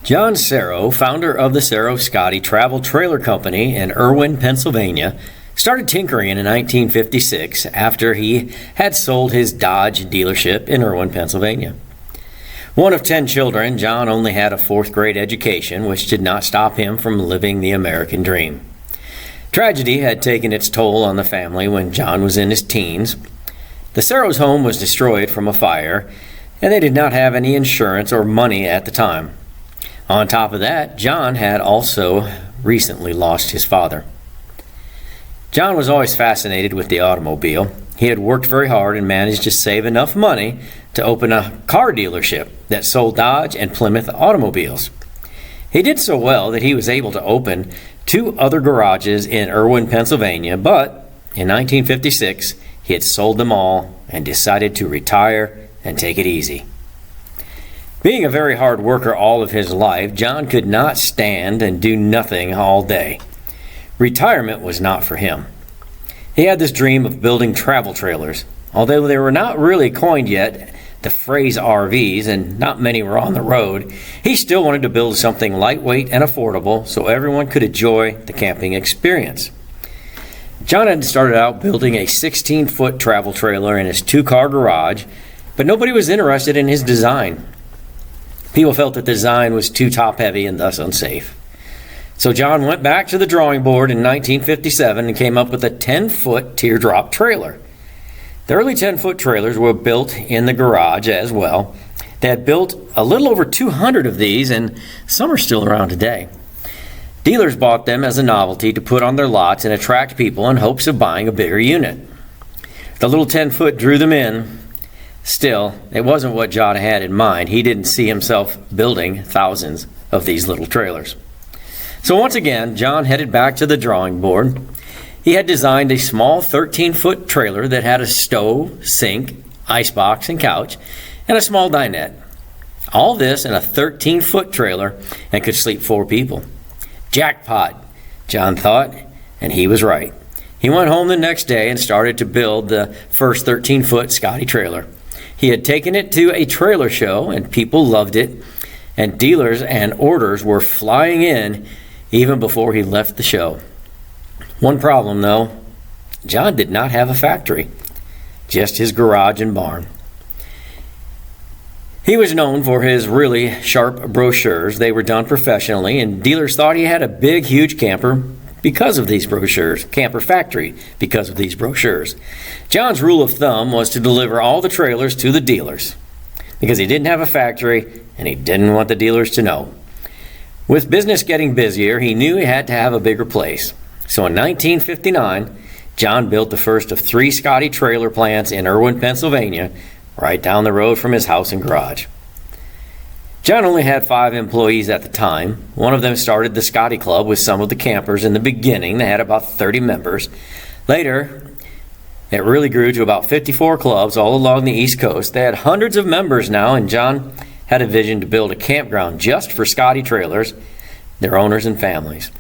John Serro, founder of the Serro Scotty Travel Trailer Company in Irwin, Pennsylvania, started tinkering in 1956 after he had sold his Dodge dealership in Irwin, Pennsylvania. One of 10 children, John only had a 4th grade education, which did not stop him from living the American dream. Tragedy had taken its toll on the family when John was in his teens. The Serro's home was destroyed from a fire, and they did not have any insurance or money at the time. On top of that, John had also recently lost his father. John was always fascinated with the automobile. He had worked very hard and managed to save enough money to open a car dealership that sold Dodge and Plymouth automobiles. He did so well that he was able to open 2 other garages in Irwin, Pennsylvania, but in 1956, he had sold them all and decided to retire and take it easy. Being a very hard worker all of his life, John could not stand and do nothing all day. Retirement was not for him. He had this dream of building travel trailers. Although they were not really coined yet, the phrase RVs, and not many were on the road, he still wanted to build something lightweight and affordable so everyone could enjoy the camping experience. John had started out building a 16-foot travel trailer in his 2-car garage, but nobody was interested in his design. People felt that the design was too top-heavy and thus unsafe. So John went back to the drawing board in 1957 and came up with a 10-foot teardrop trailer. The early 10-foot trailers were built in the garage as well. They had built a little over 200 of these, and some are still around today. Dealers bought them as a novelty to put on their lots and attract people in hopes of buying a bigger unit. The little 10-foot drew them in. Still, it wasn't what John had in mind. He didn't see himself building thousands of these little trailers. So once again, John headed back to the drawing board. He had designed a small 13-foot trailer that had a stove, sink, icebox, and couch, and a small dinette. All this in a 13-foot trailer and could sleep 4 people. Jackpot, John thought, and he was right. He went home the next day and started to build the first 13-foot Scotty trailer. He had taken it to a trailer show, and people loved it, and dealers and orders were flying in even before he left the show. One problem, though, John did not have a factory, just his garage and barn. He was known for his really sharp brochures. They were done professionally, and dealers thought he had a big, huge camper because of these brochures, camper factory because of these brochures. John's rule of thumb was to deliver all the trailers to the dealers because he didn't have a factory and he didn't want the dealers to know. With business getting busier, he knew he had to have a bigger place. So in 1959, John built the first of 3 Scotty trailer plants in Irwin, Pennsylvania, right down the road from his house and garage. John only had 5 employees at the time. One of them started the Scotty Club with some of the campers in the beginning. They had about 30 members. Later, it really grew to about 54 clubs all along the East Coast. They had hundreds of members now, and John had a vision to build a campground just for Scotty trailers, their owners and families.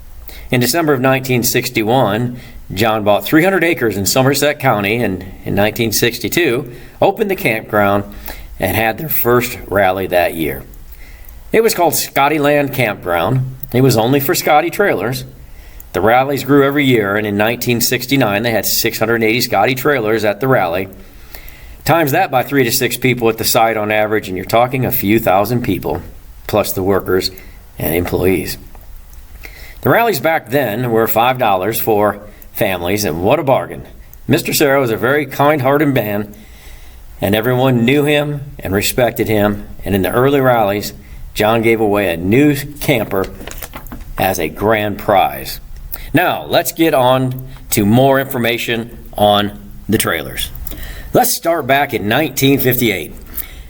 In December of 1961, John bought 300 acres in Somerset County, and in 1962, opened the campground and had their first rally that year. It was called Scottyland Campground. It was only for Scotty trailers. The rallies grew every year, and in 1969, they had 680 Scotty trailers at the rally. Times that by 3 to 6 people at the site on average, and you're talking a few thousand people, plus the workers and employees. The rallies back then were $5 for families, and what a bargain. Mr. Serro was a very kind-hearted man, and everyone knew him and respected him, and in the early rallies, John gave away a new camper as a grand prize. Now, let's get on to more information on the trailers. Let's start back in 1958.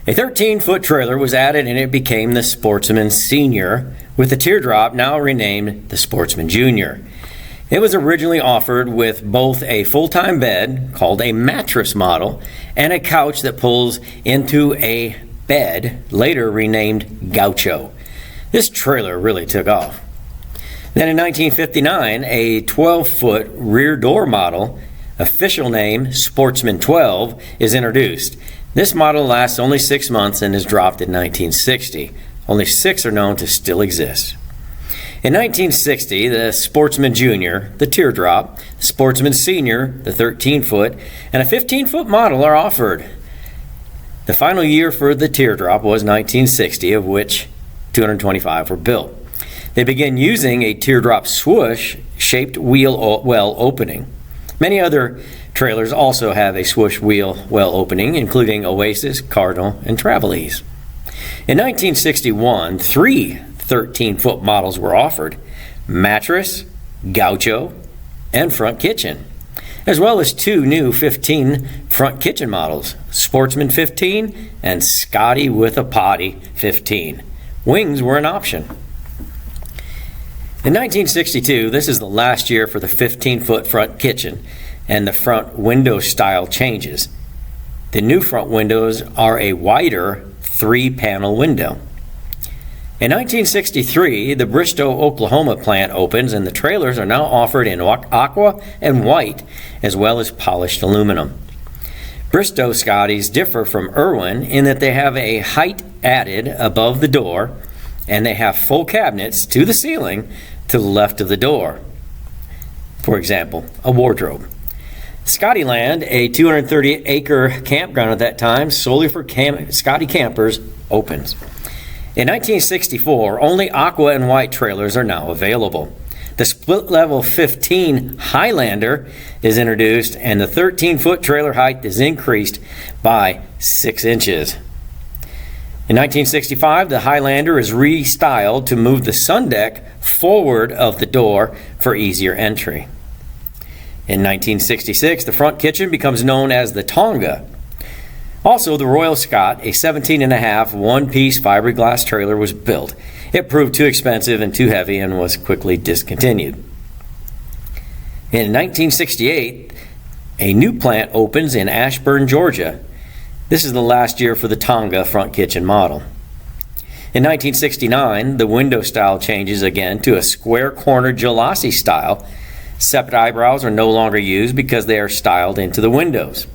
A 13-foot trailer was added and it became the Sportsman Senior, with the teardrop now renamed the Sportsman Junior. It was originally offered with both a full-time bed, called a mattress model, and a couch that pulls into a bed, later renamed Gaucho. This trailer really took off. Then in 1959, a 12-foot rear door model, official name Sportsman 12, is introduced. This model lasts only 6 months and is dropped in 1960. Only 6 are known to still exist. In 1960, the Sportsman Junior, the Teardrop, the Sportsman Senior, the 13-foot, and a 15-foot model are offered. The final year for the Teardrop was 1960, of which 225 were built. They began using a Teardrop swoosh-shaped wheel well opening. Many other trailers also have a swoosh wheel well opening, including Oasis, Cardinal, and Travelese. In 1961, 3 13-foot models were offered: Mattress, Gaucho, and Front Kitchen, as well as 2 new 15 front kitchen models, Sportsman 15 and Scotty with a Potty 15. Wings were an option. In 1962, this is the last year for the 15-foot front kitchen, and the front window style changes. The new front windows are a wider 3-panel window. In 1963, the Bristow, Oklahoma plant opens, and the trailers are now offered in aqua and white, as well as polished aluminum. Bristow Scotties differ from Irwin in that they have a height added above the door, and they have full cabinets to the ceiling to the left of the door. For example, a wardrobe. Scottyland, a 230-acre campground at that time, solely for Scotty campers, opens. In 1964, only aqua and white trailers are now available. The split-level 15 Highlander is introduced, and the 13-foot trailer height is increased by 6 inches. In 1965, the Highlander is restyled to move the sun deck forward of the door for easier entry. In 1966, the front kitchen becomes known as the Tonga. Also, the Royal Scott, a 17.5 one-piece fiberglass trailer, was built. It proved too expensive and too heavy and was quickly discontinued. In 1968, a new plant opens in Ashburn, Georgia. This is the last year for the Tonga front kitchen model. In 1969, the window style changes again to a square-corner Gelasi style. Separate eyebrows are no longer used because they are styled into the windows.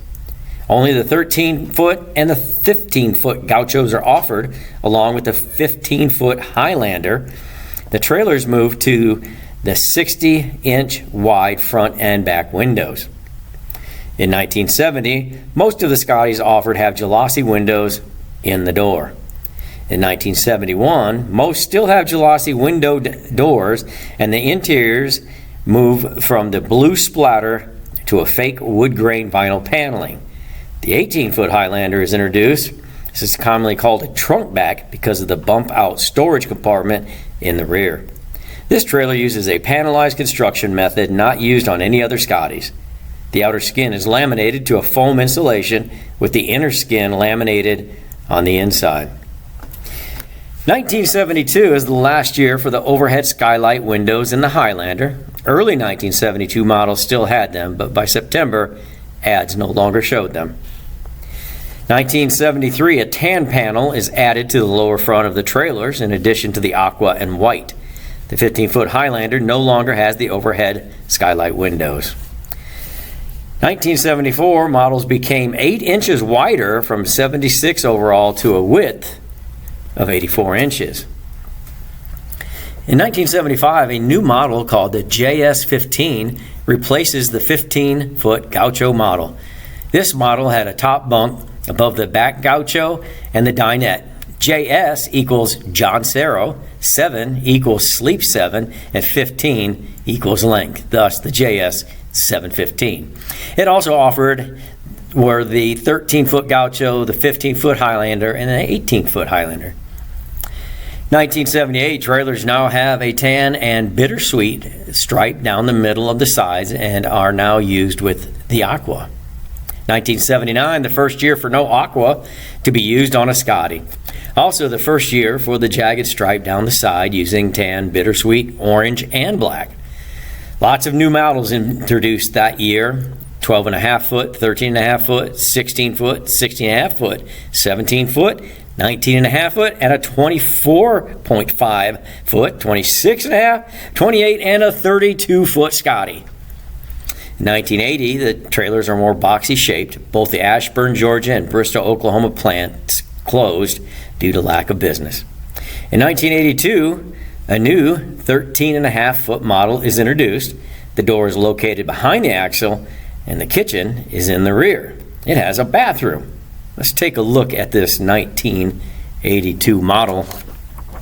Only the 13-foot and the 15-foot Gauchos are offered, along with the 15-foot Highlander. The trailers move to the 60-inch wide front and back windows. In 1970, most of the Scotties offered have Gelasi windows in the door. In 1971, most still have Gelasi window doors, and the interiors move from the blue splatter to a fake wood grain vinyl paneling. The 18-foot Highlander is introduced. This is commonly called a trunk back because of the bump-out storage compartment in the rear. This trailer uses a panelized construction method not used on any other Scotties. The outer skin is laminated to a foam insulation with the inner skin laminated on the inside. 1972 is the last year for the overhead skylight windows in the Highlander. Early 1972 models still had them, but by September, ads no longer showed them. 1973, a tan panel is added to the lower front of the trailers in addition to the aqua and white. The 15-foot Highlander no longer has the overhead skylight windows. 1974, models became 8 inches wider from 76 overall to a width of 84 inches. In 1975, a new model called the JS15 replaces the 15-foot Gaucho model. This model had a top bunk above the back Gaucho and the dinette. JS equals John Serro, 7 equals Sleep 7, and 15 equals length, thus the JS 715. It also offered were the 13-foot Gaucho, the 15-foot Highlander, and the 18-foot Highlander. 1978, trailers now have a tan and bittersweet stripe down the middle of the sides and are now used with the aqua. 1979, the first year for no aqua to be used on a Scotty. Also the first year for the jagged stripe down the side using tan, bittersweet, orange, and black. Lots of new models introduced that year: 12.5 foot, 13.5 foot, 16 foot, 16.5 foot, 17 foot, 19.5 foot, and a 24.5 foot, 26.5, 28, and a 32-foot Scotty. In 1980, the trailers are more boxy shaped. Both the Ashburn, Georgia and Bristow, Oklahoma plants closed due to lack of business. In 1982, a new 13.5-foot model is introduced. The door is located behind the axle, and the kitchen is in the rear. It has a bathroom. Let's take a look at this 1982 model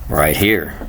right here.